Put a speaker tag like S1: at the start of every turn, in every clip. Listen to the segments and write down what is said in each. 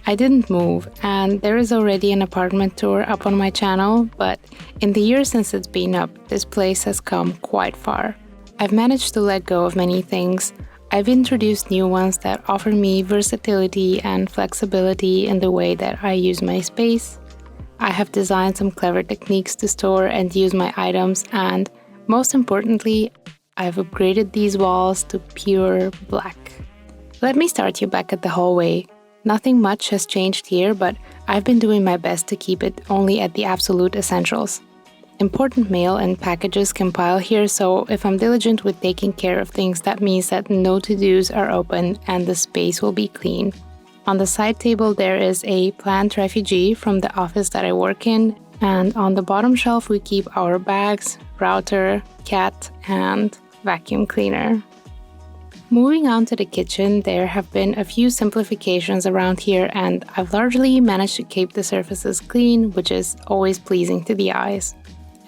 S1: I didn't move, and there is already an apartment tour up on my channel, but in the years since it's been up, this place has come quite far. I've managed to let go of many things. I've introduced new ones that offer me versatility and flexibility in the way that I use my space. I have designed some clever techniques to store and use my items, and most importantly, I've upgraded these walls to pure black. Let me start you back at the hallway. Nothing much has changed here, but I've been doing my best to keep it only at the absolute essentials. Important mail and packages can pile here, so if I'm diligent with taking care of things, that means that no to-dos are open and the space will be clean. On the side table there is a plant refugee from the office that I work in, and on the bottom shelf we keep our bags, router, cat, and vacuum cleaner. Moving on to the kitchen, there have been a few simplifications around here, and I've largely managed to keep the surfaces clean, which is always pleasing to the eyes.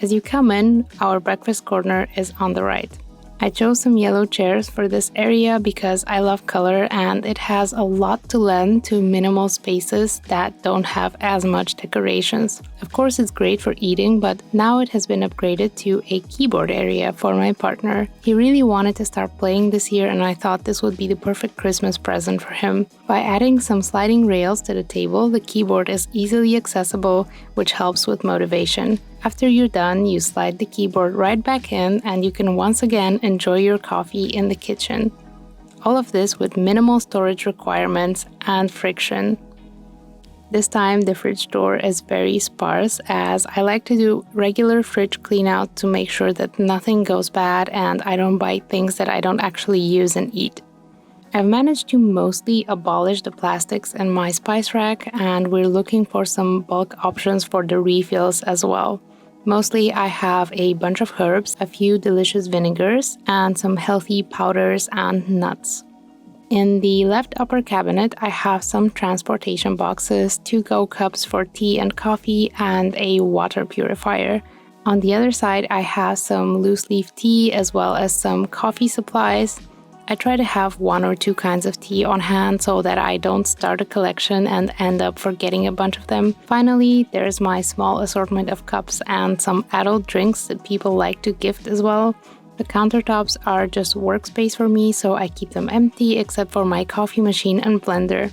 S1: As you come in, our breakfast corner is on the right. I chose some yellow chairs for this area because I love color and it has a lot to lend to minimal spaces that don't have as much decorations. Of course, it's great for eating, but now it has been upgraded to a keyboard area for my partner. He really wanted to start playing this year and I thought this would be the perfect Christmas present for him. By adding some sliding rails to the table, the keyboard is easily accessible, which helps with motivation. After you're done, you slide the keyboard right back in and you can once again enjoy your coffee in the kitchen. All of this with minimal storage requirements and friction. This time the fridge door is very sparse, as I like to do regular fridge clean out to make sure that nothing goes bad and I don't buy things that I don't actually use and eat. I've managed to mostly abolish the plastics in my spice rack, and we're looking for some bulk options for the refills as well. Mostly I have a bunch of herbs, a few delicious vinegars, and some healthy powders and nuts. In the left upper cabinet, I have some transportation boxes, to-go cups for tea and coffee, and a water purifier. On the other side, I have some loose leaf tea as well as some coffee supplies. I try to have 1 or 2 kinds of tea on hand so that I don't start a collection and end up forgetting a bunch of them. Finally, there's my small assortment of cups and some adult drinks that people like to gift as well. The countertops are just workspace for me, so I keep them empty except for my coffee machine and blender.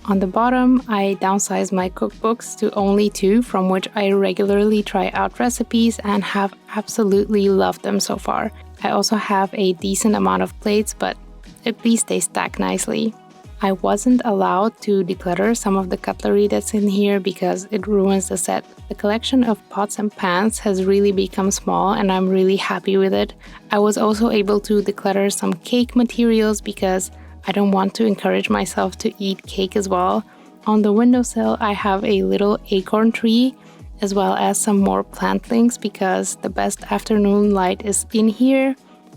S1: On the bottom, I downsized my cookbooks to only 2, from which I regularly try out recipes and have absolutely loved them so far. I also have a decent amount of plates, but at least they stack nicely. I wasn't allowed to declutter some of the cutlery that's in here because it ruins the set. The collection of pots and pans has really become small and I'm really happy with it. I was also able to declutter some cake materials because I don't want to encourage myself to eat cake as well. On the windowsill I have a little acorn tree as well as some more plantlings because the best afternoon light is in here.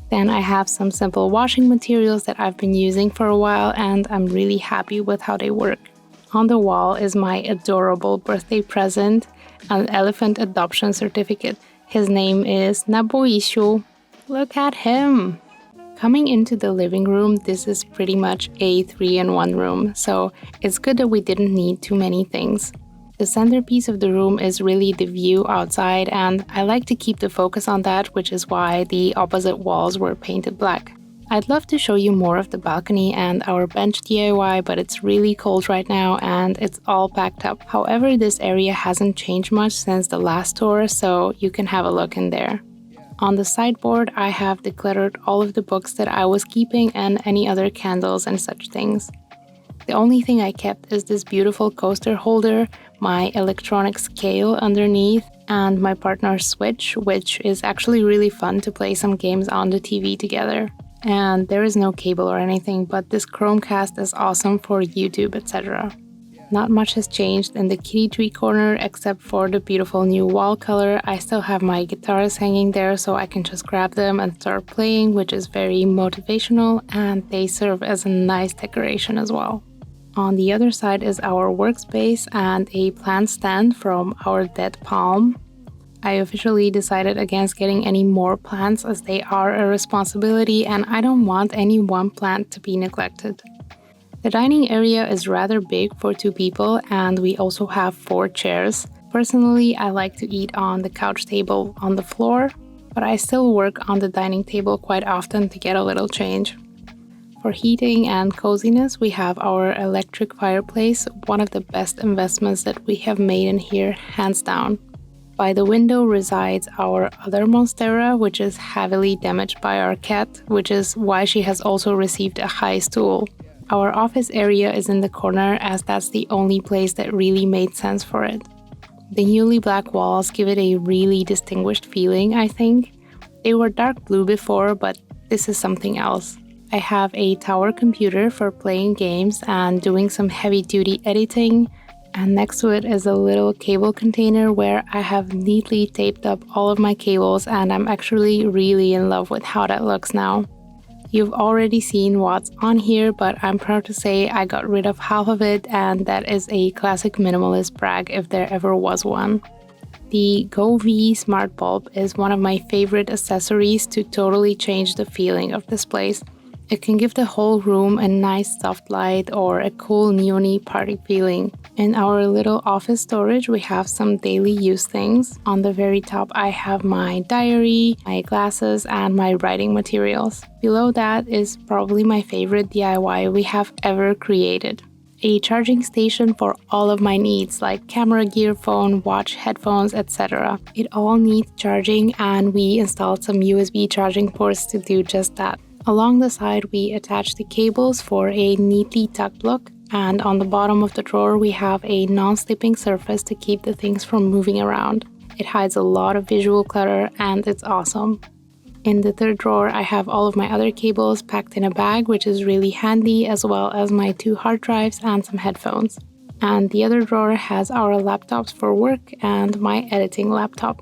S1: Then I have some simple washing materials that I've been using for a while and I'm really happy with how they work. On the wall is my adorable birthday present, an elephant adoption certificate. His name is Naboishu. Look at him! Coming into the living room, this is pretty much a 3-in-1 room, so it's good that we didn't need too many things. The centerpiece of the room is really the view outside, and I like to keep the focus on that, which is why the opposite walls were painted black. I'd love to show you more of the balcony and our bench DIY, but it's really cold right now and it's all packed up. However, this area hasn't changed much since the last tour, so you can have a look in there. On the sideboard, I have decluttered all of the books that I was keeping and any other candles and such things. The only thing I kept is this beautiful coaster holder, my electronic scale underneath, and my partner's Switch, which is actually really fun to play some games on the TV together. And there is no cable or anything, but this Chromecast is awesome for YouTube, etc. Not much has changed in the kitty tree corner except for the beautiful new wall color. I still have my guitars hanging there so I can just grab them and start playing, which is very motivational, and they serve as a nice decoration as well. On the other side is our workspace and a plant stand from our dead palm. I officially decided against getting any more plants as they are a responsibility and I don't want any one plant to be neglected. The dining area is rather big for 2 people, and we also have 4 chairs. Personally, I like to eat on the couch table on the floor, but I still work on the dining table quite often to get a little change. For heating and coziness, we have our electric fireplace, one of the best investments that we have made in here, hands down. By the window resides our other monstera, which is heavily damaged by our cat, which is why she has also received a high stool. Our office area is in the corner, as that's the only place that really made sense for it. The newly black walls give it a really distinguished feeling, I think. They were dark blue before, but this is something else. I have a tower computer for playing games and doing some heavy-duty editing, and next to it is a little cable container where I have neatly taped up all of my cables, and I'm actually really in love with how that looks now. You've already seen what's on here, but I'm proud to say I got rid of half of it, and that is a classic minimalist brag if there ever was one. The Go-V smart bulb is one of my favorite accessories to totally change the feeling of this place. It can give the whole room a nice soft light or a cool neon-y party feeling. In our little office storage, we have some daily use things. On the very top, I have my diary, my glasses, and my writing materials. Below that is probably my favorite DIY we have ever created. A charging station for all of my needs, like camera gear, phone, watch, headphones, etc. It all needs charging, and we installed some USB charging ports to do just that. Along the side, we attach the cables for a neatly tucked look, and on the bottom of the drawer we have a non-slipping surface to keep the things from moving around. It hides a lot of visual clutter, and it's awesome. In the third drawer, I have all of my other cables packed in a bag, which is really handy, as well as my 2 hard drives and some headphones. And the other drawer has our laptops for work and my editing laptop.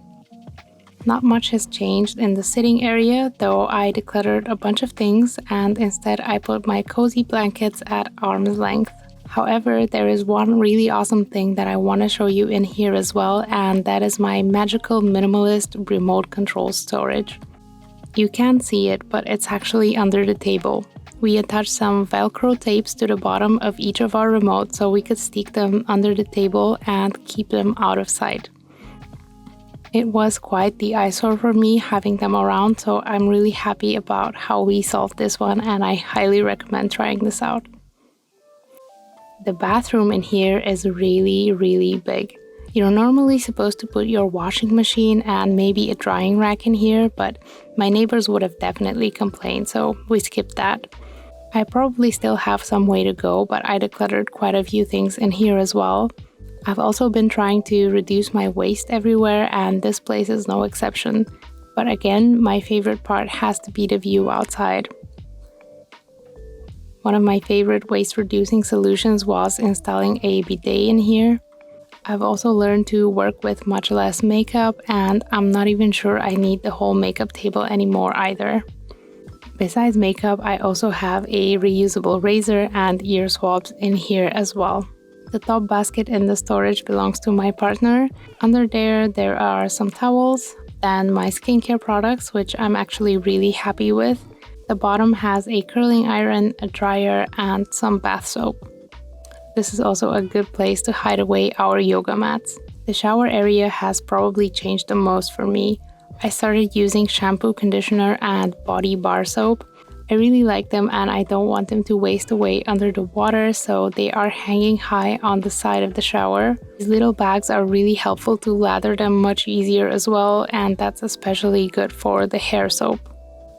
S1: Not much has changed in the sitting area, though I decluttered a bunch of things, and instead I put my cozy blankets at arm's length. However, there is one really awesome thing that I want to show you in here as well, and that is my magical minimalist remote control storage. You can't see it, but it's actually under the table. We attached some Velcro tapes to the bottom of each of our remotes so we could stick them under the table and keep them out of sight. It was quite the eyesore for me having them around, so I'm really happy about how we solved this one, and I highly recommend trying this out. The bathroom in here is really big. You're normally supposed to put your washing machine and maybe a drying rack in here, but my neighbors would have definitely complained, so we skipped that. I probably still have some way to go, but I decluttered quite a few things in here as well. I've also been trying to reduce my waste everywhere, and this place is no exception. But again, my favorite part has to be the view outside. One of my favorite waste reducing solutions was installing a bidet in here. I've also learned to work with much less makeup, and I'm not even sure I need the whole makeup table anymore either. Besides makeup, I also have a reusable razor and ear swabs in here as well. The top basket in the storage belongs to my partner. Under there are some towels, then my skincare products, which I'm actually really happy with. The bottom has a curling iron, a dryer, and some bath soap. This is also a good place to hide away our yoga mats. The shower area has probably changed the most for me. I started using shampoo, conditioner, and body bar soap. I really like them, and I don't want them to waste away under the water, so they are hanging high on the side of the shower. These little bags are really helpful to lather them much easier as well, and that's especially good for the hair soap.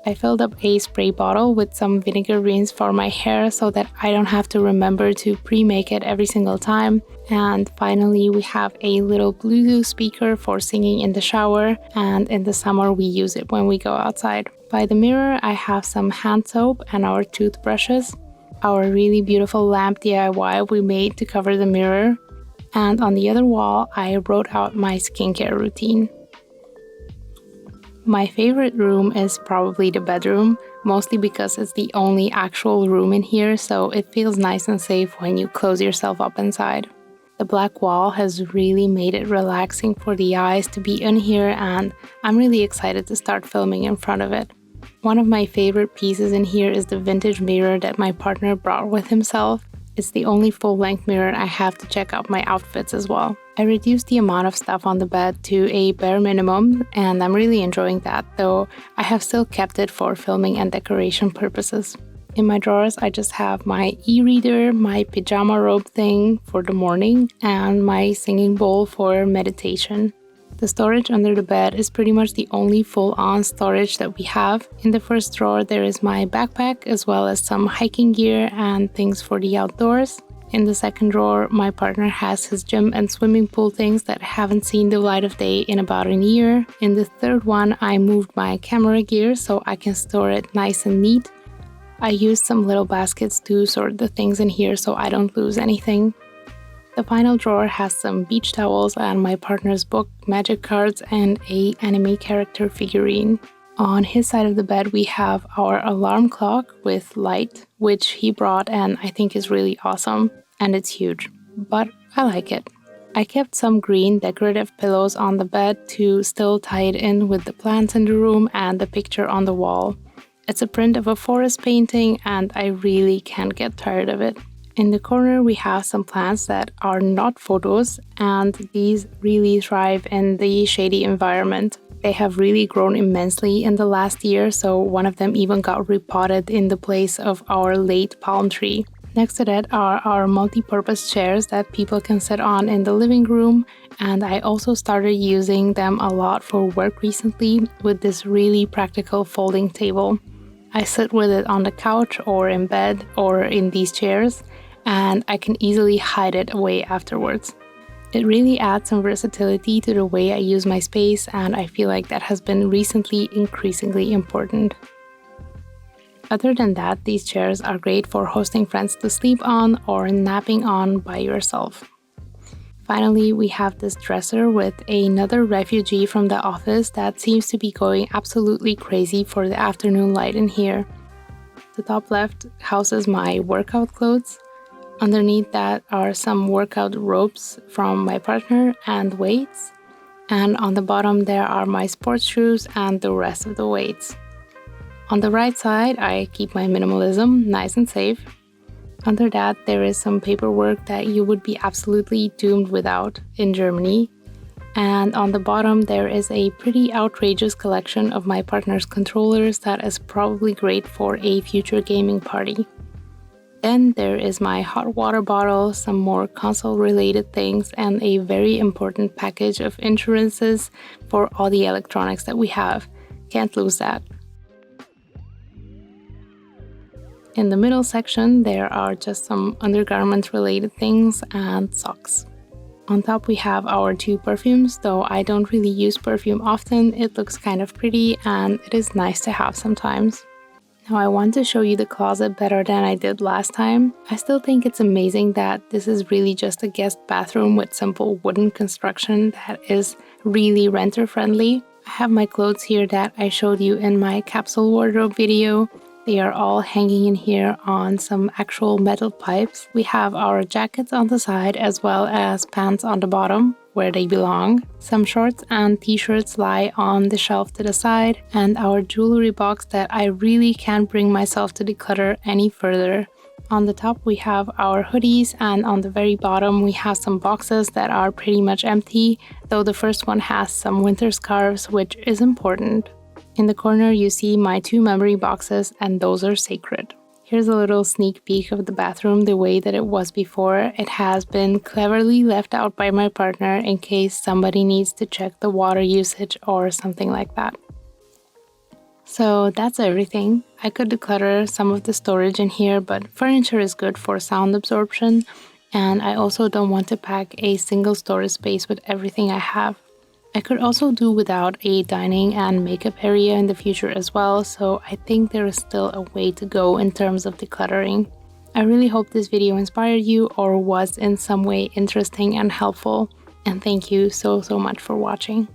S1: I filled up a spray bottle with some vinegar rinse for my hair so that I don't have to remember to pre-make it every single time. And finally, we have a little Bluetooth speaker for singing in the shower, and in the summer we use it when we go outside. By the mirror, I have some hand soap and our toothbrushes, our really beautiful lamp DIY we made to cover the mirror, and on the other wall, I wrote out my skincare routine. My favorite room is probably the bedroom, mostly because it's the only actual room in here, so it feels nice and safe when you close yourself up inside. The black wall has really made it relaxing for the eyes to be in here, and I'm really excited to start filming in front of it. One of my favorite pieces in here is the vintage mirror that my partner brought with himself. It's the only full-length mirror I have to check out my outfits as well. I reduced the amount of stuff on the bed to a bare minimum, and I'm really enjoying that, though I have still kept it for filming and decoration purposes. In my drawers, I just have my e-reader, my pajama robe thing for the morning, and my singing bowl for meditation. The storage under the bed is pretty much the only full-on storage that we have. In the first drawer, there is my backpack, as well as some hiking gear and things for the outdoors. In the second drawer, my partner has his gym and swimming pool things that haven't seen the light of day in about a year. In the third one, I moved my camera gear so I can store it nice and neat. I used some little baskets to sort the things in here so I don't lose anything. The final drawer has some beach towels and my partner's book, magic cards, and an anime character figurine. On his side of the bed, we have our alarm clock with light, which he brought and I think is really awesome. And it's huge, but I like it. I kept some green decorative pillows on the bed to still tie it in with the plants in the room and the picture on the wall. It's a print of a forest painting and I really can't get tired of it. In the corner, we have some plants that are not photos, and these really thrive in the shady environment. They have really grown immensely in the last year, so one of them even got repotted in the place of our late palm tree. Next to that are our multi-purpose chairs that people can sit on in the living room, and I also started using them a lot for work recently with this really practical folding table. I sit with it on the couch or in bed or in these chairs, and I can easily hide it away afterwards. It really adds some versatility to the way I use my space, and I feel like that has been recently increasingly important. Other than that, these chairs are great for hosting friends to sleep on or napping on by yourself. Finally, we have this dresser with another refugee from the office that seems to be going absolutely crazy for the afternoon light in here. The top left houses my workout clothes. Underneath that are some workout ropes from my partner and weights. And on the bottom there are my sports shoes and the rest of the weights. On the right side, I keep my minimalism nice and safe. Under that, there is some paperwork that you would be absolutely doomed without in Germany. And on the bottom, there is a pretty outrageous collection of my partner's controllers that is probably great for a future gaming party. Then there is my hot water bottle, some more console-related things, and a very important package of insurances for all the electronics that we have. Can't lose that. In the middle section, there are just some undergarment-related things and socks. On top we have our 2 perfumes, though I don't really use perfume often. It looks kind of pretty and it is nice to have sometimes. Now I want to show you the closet better than I did last time. I still think it's amazing that this is really just a guest bathroom with simple wooden construction that is really renter friendly. I have my clothes here that I showed you in my capsule wardrobe video. They are all hanging in here on some actual metal pipes. We have our jackets on the side as well as pants on the bottom, where they belong. Some shorts and t-shirts lie on the shelf to the side, and our jewelry box that I really can't bring myself to declutter any further. On the top we have our hoodies, and on the very bottom we have some boxes that are pretty much empty, though the first one has some winter scarves, which is important. In the corner you see my 2 memory boxes, and those are sacred. Here's a little sneak peek of the bathroom the way that it was before. It has been cleverly left out by my partner in case somebody needs to check the water usage or something like that. So that's everything. I could declutter some of the storage in here, but furniture is good for sound absorption, and I also don't want to pack a single storage space with everything I have. I could also do without a dining and makeup area in the future as well, so I think there is still a way to go in terms of decluttering. I really hope this video inspired you or was in some way interesting and helpful, and thank you so much for watching.